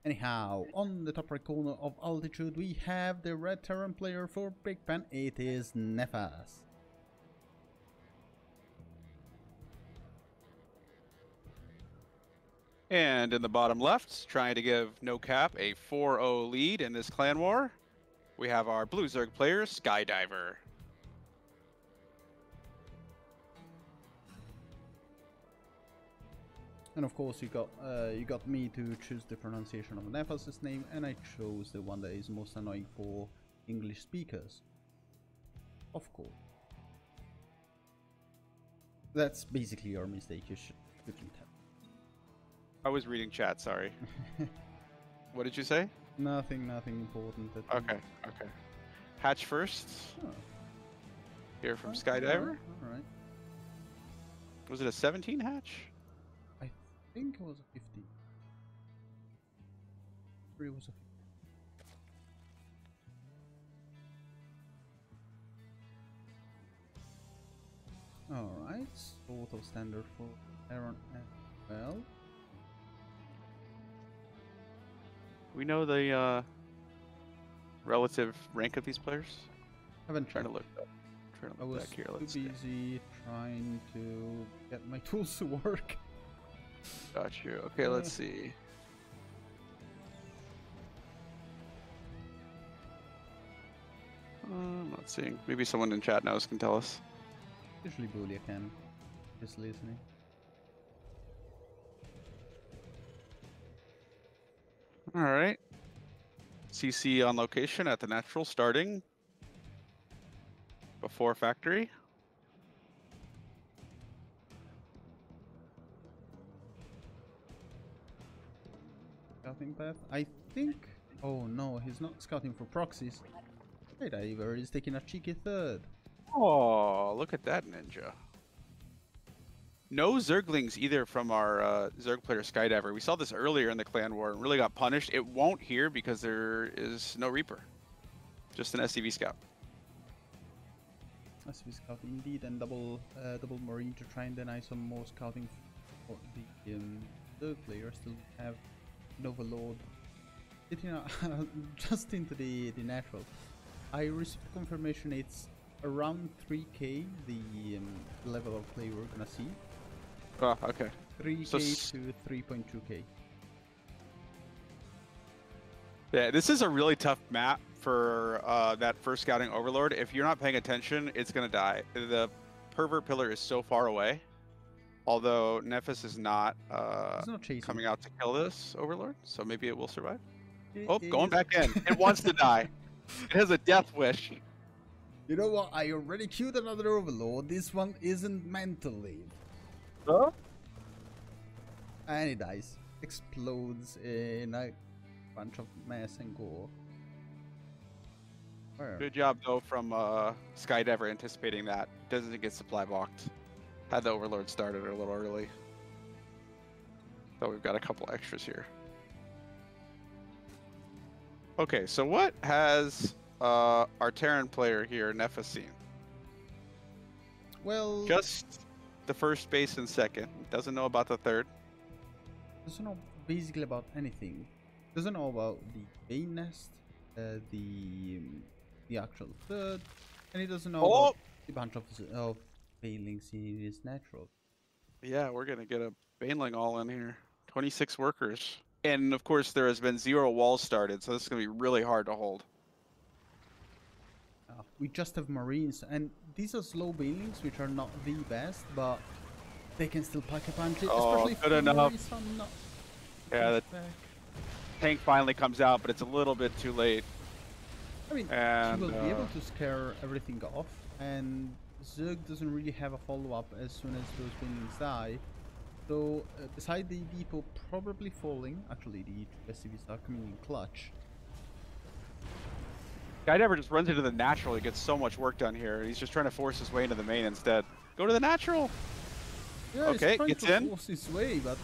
Anyhow, on the top right corner of altitude, we have the red Terran player for PigPan. It is Nefas. And in the bottom left, trying to give Nocap a 4-0 lead in this clan war, we have our blue Zerg player, Skydiver. And of course, you got me to choose the pronunciation of Nefas' name, and I chose the one that is most annoying for English speakers. Of course. That's basically your mistake. You shouldn't have. I was reading chat, sorry. What did you say? Nothing important. Okay. Hatch first. Oh. Here from Skydiver. Alright. Was it a 17 hatch? I think it was a 15. It was a 15. Alright, sort of standard for Aaron as well. We know the relative rank of these players? Haven't Trying tried. to look up. I was back here. too Let's busy trying to get my tools to work. Got you. Okay, let's see. I'm not seeing. Maybe someone in chat knows can tell us. Usually Boolia can. Just listening. Alright. CC on location at the natural starting. Before factory. Scouting path? I think... Oh no, he's not scouting for proxies. Skydiver is taking a cheeky third. Oh, look at that ninja. No Zerglings either from our Zerg player Skydiver. We saw this earlier in the clan war and really got punished. It won't here because there is no Reaper. Just an SCV scout. SCV scout indeed, and double Marine to try and deny some more scouting for the Zerg player. Still have an Overlord. Getting just into the natural. I received confirmation it's around 3k the level of play we're gonna see. Oh, okay. 3k So to 3.2k. Yeah, this is a really tough map for that first scouting Overlord. If you're not paying attention, it's gonna die. The pervert pillar is so far away. Although Nefas is not coming out to kill this Overlord, so maybe it will survive. Going back in. It wants to die. It has a death wish. You know what? I already queued another Overlord. This one isn't meant to live. Huh? And it dies. Explodes in a bunch of mess and gore. Where? Good job though from Skydiver anticipating that. Doesn't get supply blocked. Had the Overlord started a little early. So we've got a couple extras here. Okay, so what has our Terran player here, Nefas, seen? Well, just the first base and second. Doesn't know about the third. Doesn't know basically about anything. Doesn't know about the Bane Nest, the actual third, and he doesn't know about a bunch of Banelings in his natural. Yeah, we're gonna get a Baneling all in here. 26 workers. And of course there has been 0 walls started, so this is gonna be really hard to hold. We just have Marines, and these are slow Banelings, which are not the best, but they can still pack a punch. Especially good enough. Yeah, the tank finally comes out, but it's a little bit too late. I mean, he will be able to scare everything off, and Zerg doesn't really have a follow-up as soon as those Banelings die. So, beside the depot probably falling, actually the SCVs are coming in clutch. Skydiver just runs into the natural. He gets so much work done here. He's just trying to force his way into the main instead. Go to the natural. Yeah, okay, he's trying gets to in. force his way, but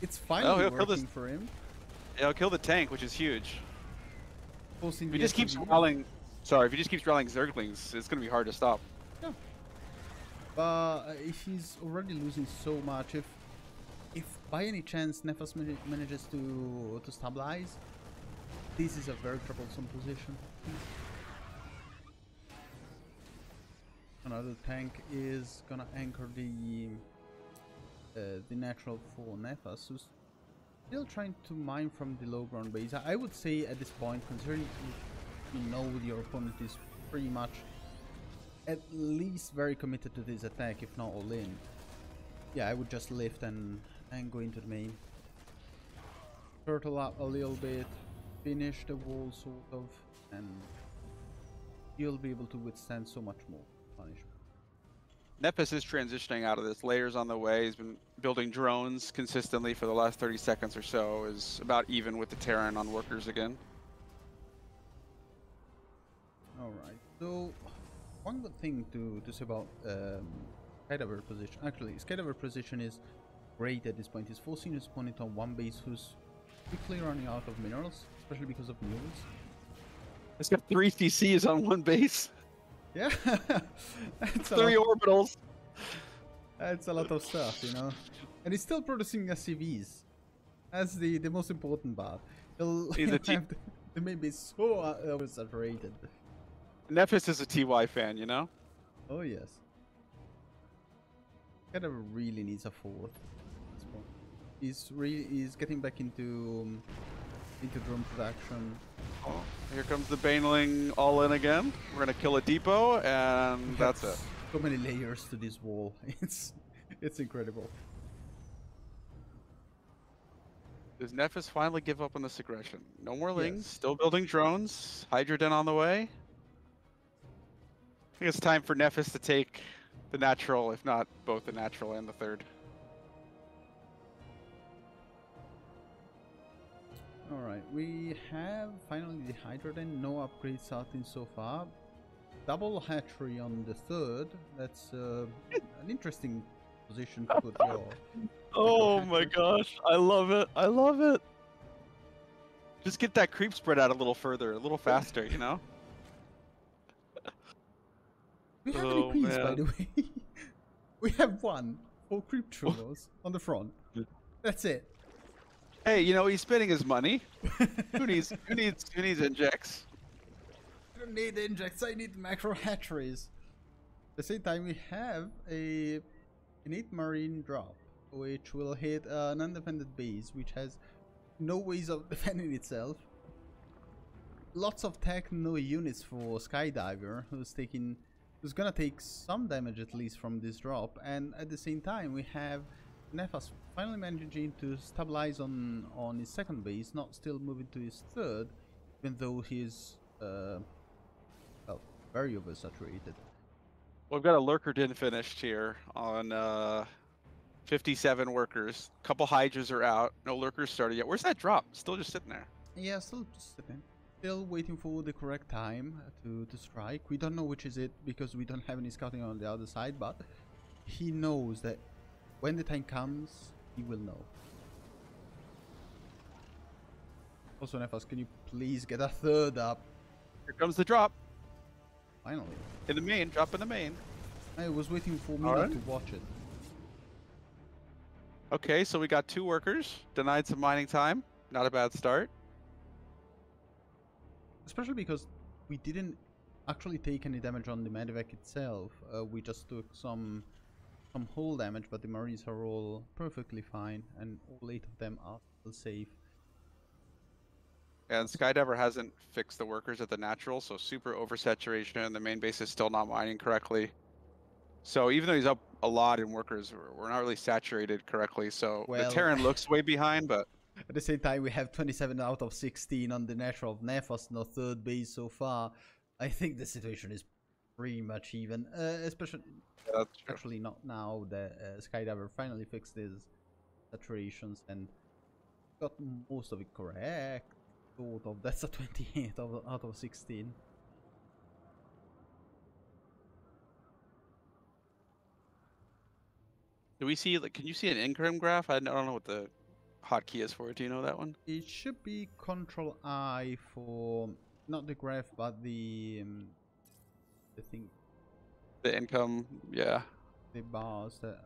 it's finally working for him. Yeah, he'll kill the tank, which is huge. If he just keeps rallying, if he just keeps rallying Zerglings, it's gonna be hard to stop. Yeah. But if he's already losing so much, if by any chance Nefas manages to stabilize, this is a very troublesome position. Another tank is gonna anchor the natural for Nefas, who's still trying to mine from the low ground base. I would say at this point, considering you know your opponent is pretty much at least very committed to this attack, if not all in. Yeah, I would just lift and go into the main. Turtle up a little bit, finish the wall sort of, and you'll be able to withstand so much more punishment. Nefas is transitioning out of this. Layers on the way. He's been building drones consistently for the last 30 seconds or so. Is about even with the Terran on workers again. Alright, so one good thing to say about Skydiver position. Actually, Skydiver position is great at this point. He's forcing his opponent on one base who's quickly running out of minerals, especially because of mules. It's got 3 TCs on one base. Yeah, that's 3 orbitals. That's a lot of stuff, you know. And he's still producing SCVs. That's the most important part. He'll have the main base so oversaturated. Nefas is a TY fan, you know? Oh yes. Skydiver really needs a fourth. He's getting back into drone production. Oh, here comes the Baneling all in again. We're gonna kill a depot, and that's it. So many layers to this wall. It's incredible. Does Nefas finally give up on this aggression? No more lings. Yes. Still building drones. Hydra Den on the way. I think it's time for Nefas to take the natural, if not both the natural and the third. Alright, we have finally the Hydra Den, no upgrades starting so far. Double hatchery on the third, that's an interesting position to put your... Oh my gosh, I love it, I love it! Just get that creep spread out a little further, a little faster, you know? We have any creeps, by the way. We have one for creep churros on the front. That's it. Hey, you know, he's spending his money. who needs injects? I don't need injects, I need macro hatcheries. At the same time, we have an 8 marine drop, which will hit an undefended base, which has no ways of defending itself. Lots of tech, no units for Skydiver, who's gonna take some damage at least from this drop, and at the same time we have Nefas finally managing to stabilize on his second base, not still moving to his third, even though he's well, very oversaturated. Well, we've got a lurker den finished here on 57 workers. Couple hydras are out. No lurkers started yet. Where's that drop? Still just sitting there. Yeah, still just sitting. Still waiting for the correct time to strike. We don't know which is it because we don't have any scouting on the other side, but he knows that when the time comes, he will know. Also, Nefas, can you please get a third up? Here comes the drop. Finally. In the main, drop in the main. I was waiting for me not to watch it. Okay, so we got 2 workers. Denied some mining time. Not a bad start. Especially because we didn't actually take any damage on the medevac itself. We just took some hull damage, but the marines are all perfectly fine, and all 8 of them are still safe. And Skydiver hasn't fixed the workers at the natural, so super oversaturation. The main base is still not mining correctly. So even though he's up a lot in workers, we're not really saturated correctly. So well, the Terran looks way behind, but... At the same time, we have 27 out of 16 on the natural of Nefas, no third base so far. I think the situation is pretty much even, especially... Yeah, that's true. Actually not now that Skydiver finally fixed his saturations and got most of it correct. Sort of. That's a 28 out of 16. Do we see, like, can you see an increment graph? I don't know what the hotkey is for it. Do you know that one? It should be Control I for not the graph, but the thing. The income, yeah. The bars that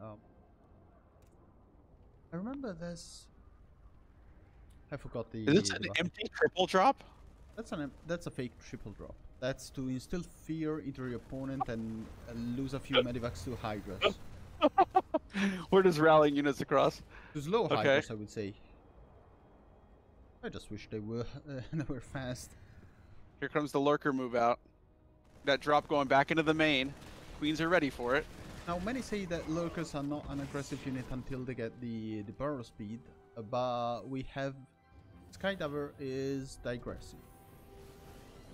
I remember there's... I forgot the... Is this an empty triple drop? That's a fake triple drop. That's to instill fear into your opponent and lose a few medivacs to Hydras. We're just rallying units across. To slow Hydras, I would say. I just wish they were fast. Here comes the lurker move out. That drop going back into the main. Queens are ready for it. Now many say that lurkers are not an aggressive unit until they get the burrow speed, but we have Skydiver is digressive.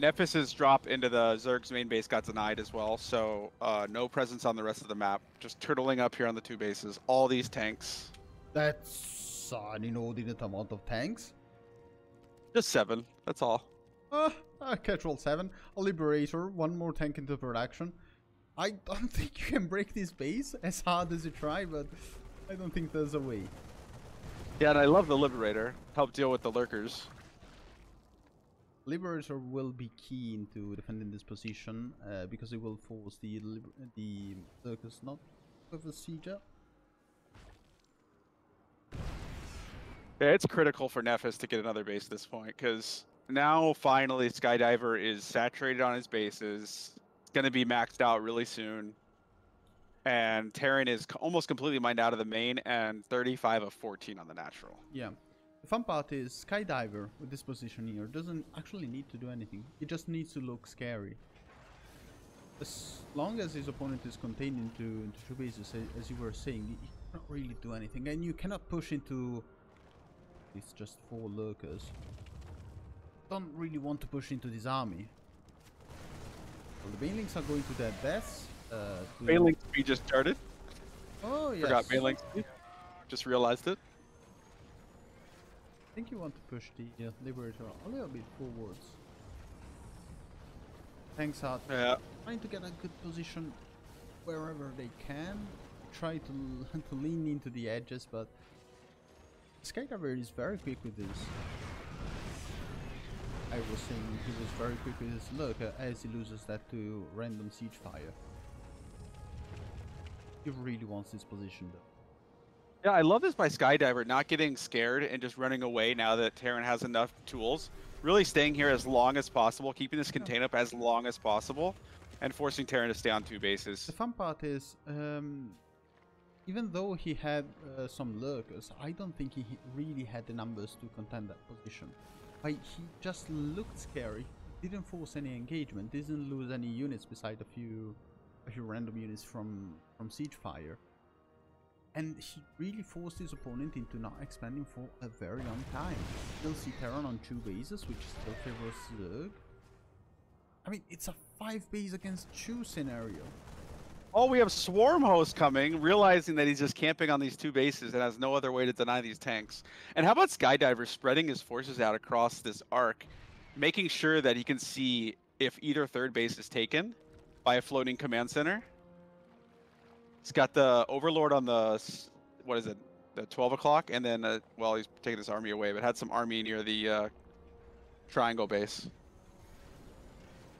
Nefas's drop into the Zerg's main base got denied as well, so no presence on the rest of the map. Just turtling up here on the 2 bases. All these tanks. That's an inordinate amount of tanks. Just 7, that's all. A casual 7, a Liberator, 1 more tank into production. I don't think you can break this base as hard as you try, but I don't think there's a way. Yeah, and I love the Liberator. Help deal with the lurkers. Liberator will be key into defending this position because it will force the lurkers not with a sieger. Yeah, it's critical for Nefas to get another base at this point, because now finally Skydiver is saturated on his bases. It's going to be maxed out really soon. And Terran is almost completely mined out of the main and 35 of 14 on the natural. Yeah. The fun part is Skydiver with this position here doesn't actually need to do anything. He just needs to look scary. As long as his opponent is contained into 2 bases, as you were saying, he cannot really do anything. And you cannot push into... It's just 4 lurkers. Don't really want to push into this army. Well, the Banelings are going to their deaths. Banelings speed just started. Oh, yes. Forgot Banelings speed. Just realized it. I think you want to push the Liberator a little bit forwards. Tanks are trying to get a good position wherever they can. Try to lean into the edges, but Skydiver is very quick with this. I was saying he was very quick with his lurker as he loses that to random siege fire. He really wants this position though. Yeah, I love this by Skydiver, not getting scared and just running away now that Terran has enough tools. Really staying here as long as possible, keeping this contain up as long as possible, and forcing Terran to stay on 2 bases. The fun part is, even though he had some lurkers, I don't think he really had the numbers to contend that position. He just looked scary, didn't force any engagement, didn't lose any units beside a few random units from siege fire. And he really forced his opponent into not expanding for a very long time. Still see Terran on 2 bases, which still favors Zerg. I mean, it's a 5 base against 2 scenario. Oh, we have Swarm Host coming, realizing that he's just camping on these 2 bases and has no other way to deny these tanks. And how about Skydiver spreading his forces out across this arc, making sure that he can see if either 3rd base is taken by a floating command center. He's got the Overlord on the, what is it, the 12 o'clock, and then, well, he's taking his army away, but had some army near the triangle base,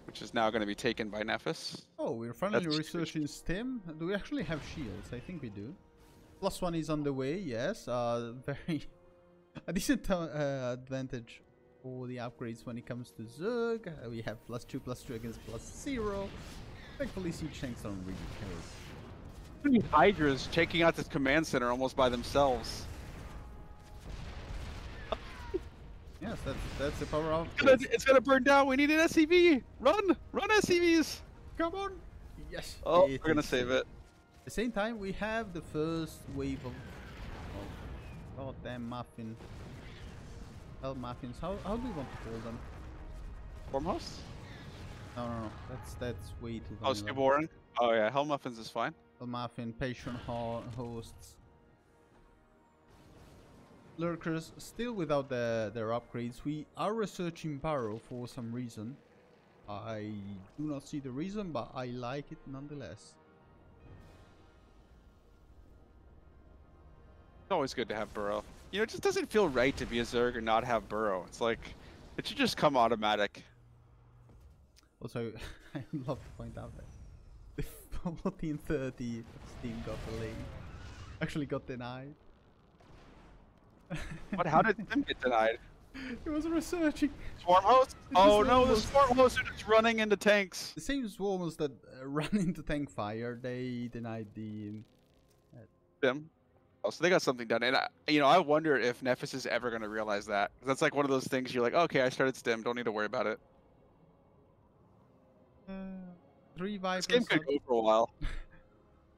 which is now going to be taken by Nefas. Oh, we're finally researching Stim. Do we actually have shields? I think we do. +1 is on the way, yes. Very a decent advantage for the upgrades when it comes to Zerg. We have +2/+2 against +0. Thankfully, siege tanks don't really care. Hydras checking out this command center almost by themselves. Yes, that's the power of. It's gonna burn down. We need an SCV. Run SCVs. Come on. Yes. Oh, we're gonna save it. At the same time, we have the first wave of goddamn muffin. Hell muffins. How do we want to call them? Swarm hosts? No. That's way too. Oh, Steve Warren. Oh yeah, Hell Muffins is fine. Muffin, patient hosts, lurkers still without their upgrades. We are researching Barrow for some reason. I do not see the reason, but I like it nonetheless. It's always good to have Burrow. You know, it just doesn't feel right to be a Zerg and not have Burrow. It's like, it should just come automatic. Also, I love to point out that the 1430 Steam got delayed. Actually got denied. What? How did Tim get denied? He was researching. Swarm host? It's Oh the no, the swarm swarm hosts are just running into tanks. The same swarmers that run into tank fire, they denied the... Tim. Oh, so they got something done. And, I wonder if Nefas is ever going to realize that. That's like one of those things you're like, okay, I started stim, don't need to worry about it. 3 This Vipers game could go for a while.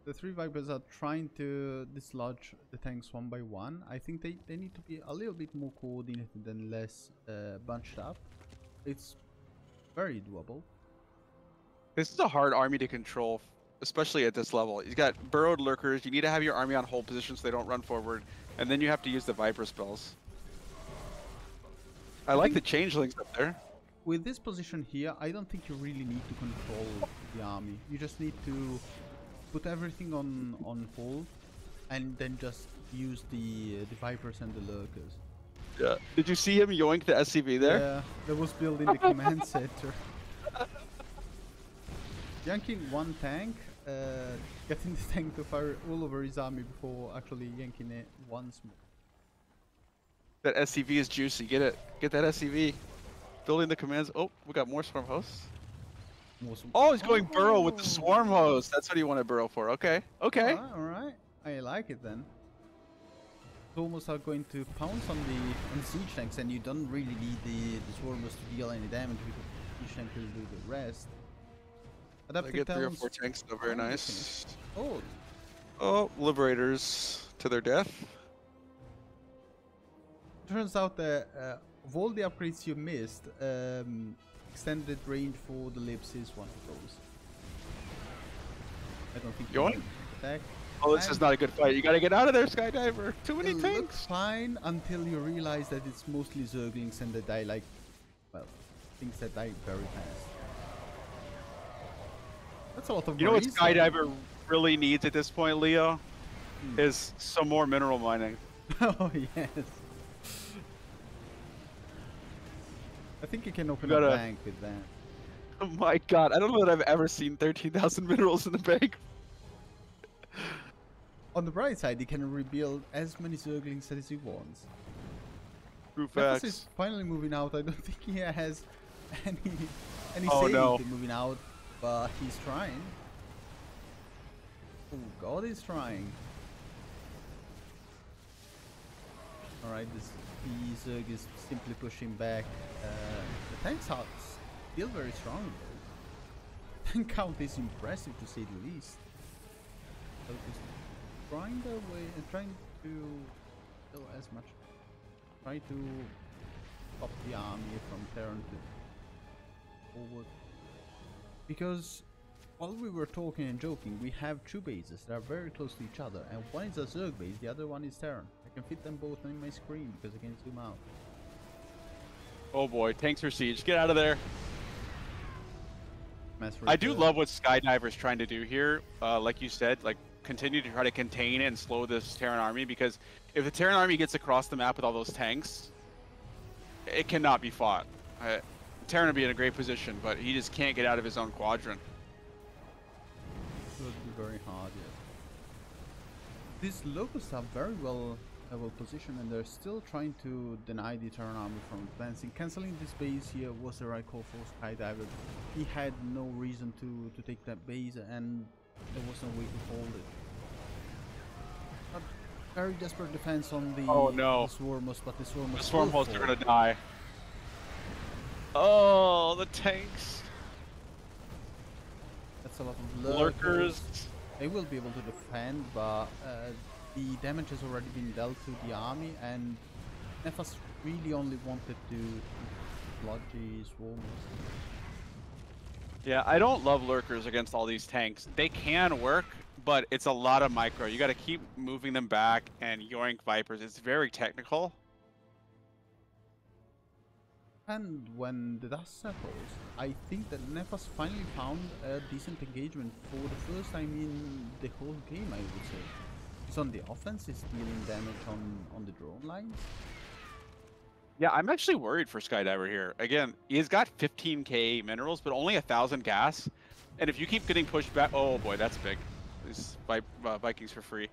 The 3 Vipers are trying to dislodge the tanks one by one. I think they need to be a little bit more coordinated and less bunched up. It's very doable. This is a hard army to control, especially at this level. You've got burrowed lurkers. You need to have your army on hold position so they don't run forward. And then you have to use the Viper spells. I like the changelings up there. With this position here, I don't think you really need to control the army. You just need to put everything on hold and then just use the Vipers and the lurkers. Yeah. Did you see him yoink the SCV there? Yeah, that was built in the command center. Yanking one tank, getting the tank to fire all over his army before actually yanking it once more. That SCV is juicy. Get it. Get that SCV. Building the commands. Oh, we got more swarm hosts. Oh, he's going burrow with the swarm host. That's what he wanted burrow for. Okay. Okay. Alright. I like it then. Swarmers are going to pounce on the siege tanks, and you don't really need the swarmers to deal any damage because the siege tank will do the rest. I get 3 or 4 tanks, so very nice. Oh. Oh, liberators to their death. Turns out that of all the upgrades you missed, extended range for the libs is one of those. I don't think you can attack. Oh, this is not a good fight. You gotta get out of there, Skydiver. Too many tanks. Looks fine until you realize that it's mostly Zerglings and they die like, well, things that die very fast. That's a lot of. You know what Skydiver really needs at this point, Leo? Is some more mineral mining. Oh yes. I think you can open a bank with that. Oh my god, I don't know that I've ever seen 13,000 minerals in the bank. On the bright side, he can rebuild as many Zerglings as he wants. True Nefas facts. is finally moving out. I don't think he has any Oh, say no. in moving out, but he's trying. Oh god, he's trying. Alright, the Zerg is simply pushing back. The tanks are still very strong though. Tank count is impressive to say the least. So just trying their way and trying to kill as much. Try to stop the army from Terran to forward. Because while we were talking and joking, we have 2 bases that are very close to each other, and one is a Zerg base, the other one is Terran. I can fit them both in my screen because I can zoom out. Oh boy, tanks for siege. Get out of there. I do love what Skydiver's trying to do here. Like you said, like continue to try to contain and slow this Terran army, because if the Terran army gets across the map with all those tanks, it cannot be fought. Terran would be in a great position, but he just can't get out of his own quadrant. It would be very hard, yeah. These locusts are very well positioned, and they're still trying to deny the Terran army from advancing. Cancelling this base here was the right call for Skydiver. He had no reason to take that base, and there was no way to hold it. But very desperate defense on the, the Swarmers, but the Swarmers are gonna die. Oh, the tanks. That's a lot of lurkers. They will be able to defend, but the damage has already been dealt to the army, and Nefas really only wanted to lodge his swarmers. Yeah, I don't love lurkers against all these tanks. They can work, but it's a lot of micro. You got to keep moving them back and yoink Vipers. It's very technical. And when the dust settles, I think that Nefas finally found a decent engagement for the first time in the whole game, I would say. He's on the offense, he's dealing damage on the drone lines. Yeah, I'm actually worried for Skydiver here. Again, he's got 15k minerals, but only 1,000 gas. And if you keep getting pushed back, oh boy, that's big. These Vikings for free.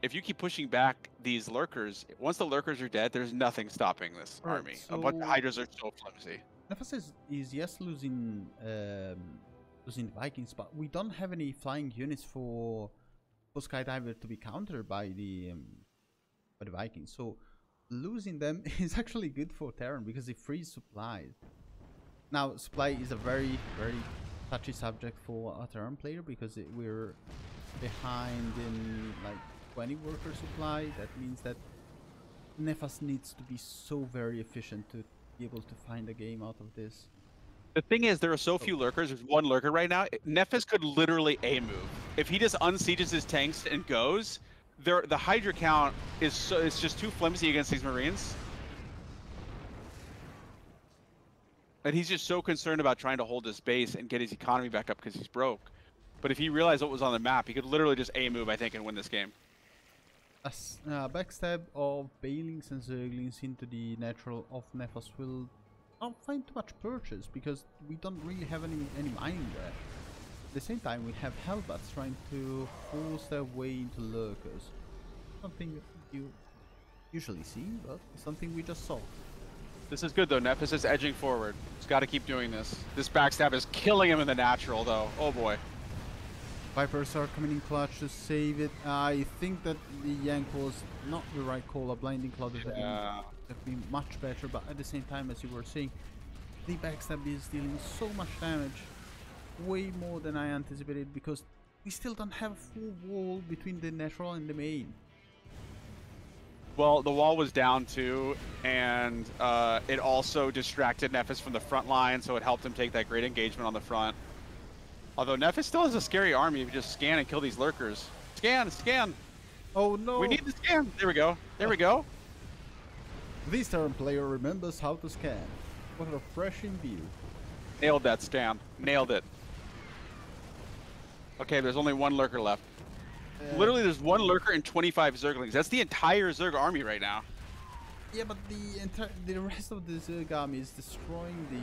if you keep pushing back these lurkers, once the lurkers are dead, there's nothing stopping this Right, army. But the so Hydras are so flimsy. Nefas is yes losing losing the Vikings, but we don't have any flying units for Skydiver to be countered by the Vikings. So losing them is actually good for Terran because it frees supplies. Now supply is a very touchy subject for a Terran player because we're behind in like 20 worker supply. That means that Nefas needs to be so very efficient to be able to find a game out of this. The thing is, there are so few lurkers. There's one lurker right now. Nefas could literally A move. If he just unsieges his tanks and goes, the Hydra count is it's just too flimsy against these Marines. And he's just so concerned about trying to hold his base and get his economy back up because he's broke. But if he realized what was on the map, he could literally just A move, I think, and win this game. A backstab of Bailings and Zerglings into the natural of Nefas will not find too much purchase because we don't really have any mining there. At the same time, we have Hellbats trying to force their way into lurkers. Something you usually see, but something we just saw. This is good though. Nefas is edging forward. He's got to keep doing this. This backstab is killing him in the natural though. Oh boy. Vipers are coming in clutch to save it. I think that the yank was not the right call. A blinding cloud would have been much better, but at the same time, as you were saying, the backstab is dealing so much damage. Way more than I anticipated because we still don't have a full wall between the natural and the main. Well, the wall was down too, and it also distracted Nefas from the front line, so it helped him take that great engagement on the front. Although Nefas still has a scary army if you just scan and kill these lurkers. Scan, scan! Oh no! We need to scan! There we go, there we go! This Terran player remembers how to scan. What a refreshing view. Nailed that scan. Nailed it. Okay, there's only one lurker left. Literally, there's one lurker and 25 Zerglings. That's the entire Zerg army right now. Yeah, but the rest of the Zerg army is destroying the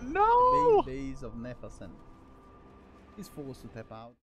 main base of Nefas and he's forced to tap out.